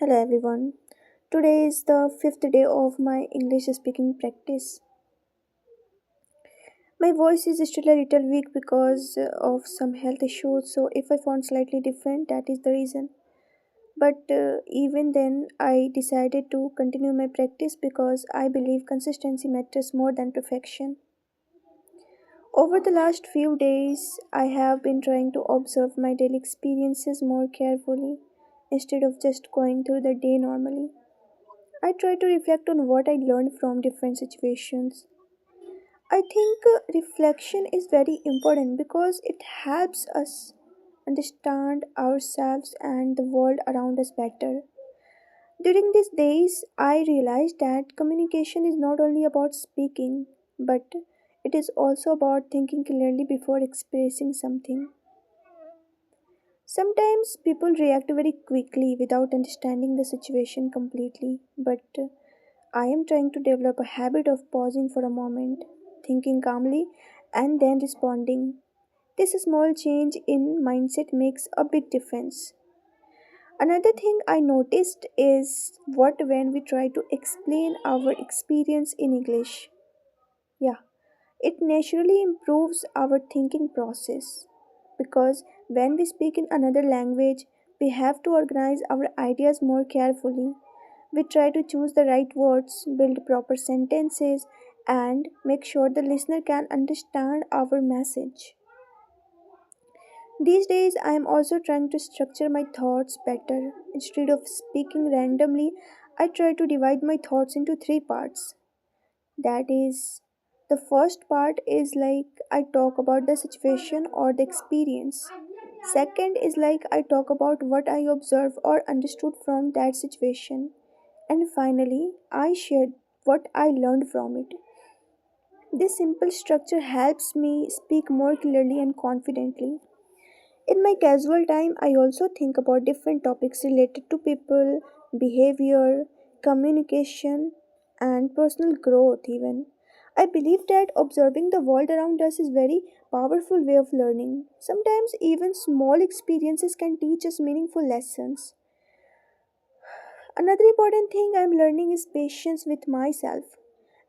Hello everyone. Today is the fifth day of my English speaking practice. My voice is still a little weak because of some health issues, so if I sound slightly different, that is the reason. But even then, I decided to continue my practice because I believe consistency matters more than perfection. Over the last few days, I have been trying to observe my daily experiences more carefully instead of just going through the day normally. I try to reflect on what I learned from different situations. I think reflection is very important because it helps us understand ourselves and the world around us better. During these days, I realized that communication is not only about speaking, but it is also about thinking clearly before expressing something. Sometimes people react very quickly without understanding the situation completely, but I am trying to develop a habit of pausing for a moment, thinking calmly, and then responding. This small change in mindset makes a big difference. Another thing I noticed is what when we try to explain our experience in English. Yeah, it naturally improves our thinking process because when we speak in another language, we have to organize our ideas more carefully. We try to choose the right words, build proper sentences, and make sure the listener can understand our message. These days, I am also trying to structure my thoughts better. Instead of speaking randomly, I try to divide my thoughts into three parts. That is, the first part is like I talk about the situation or the experience. Second is like I talk about what I observed or understood from that situation. And finally, I share what I learned from it. This simple structure helps me speak more clearly and confidently. In my casual time, I also think about different topics related to people, behavior, communication, and personal growth even. I believe that observing the world around us is very powerful way of learning. Sometimes even small experiences can teach us meaningful lessons. Another important thing I'm learning is patience with myself.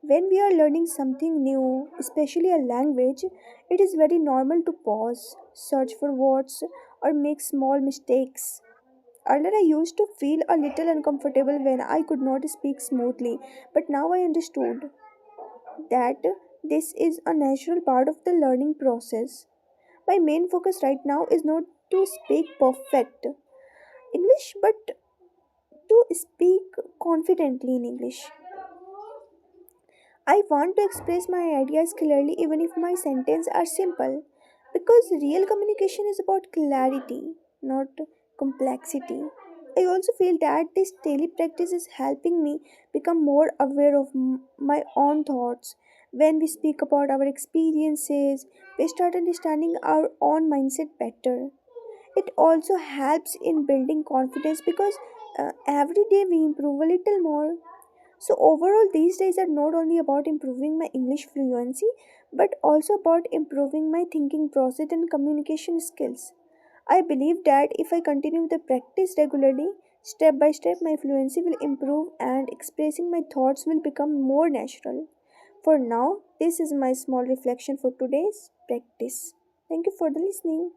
When we are learning something new, especially a language, it is very normal to pause, search for words, or make small mistakes. Earlier, I used to feel a little uncomfortable when I could not speak smoothly, but now I understood that this is a natural part of the learning process. My main focus right now is not to speak perfect English, but to speak confidently in English. I want to express my ideas clearly even if my sentences are simple because real communication is about clarity, not complexity. I also feel that this daily practice is helping me become more aware of my own thoughts. When we speak about our experiences, we start understanding our own mindset better. It also helps in building confidence because every day we improve a little more. So, overall, these days are not only about improving my English fluency but also about improving my thinking process and communication skills. I believe that if I continue the practice regularly, step by step, my fluency will improve and expressing my thoughts will become more natural. For now, this is my small reflection for today's practice. Thank you for the listening.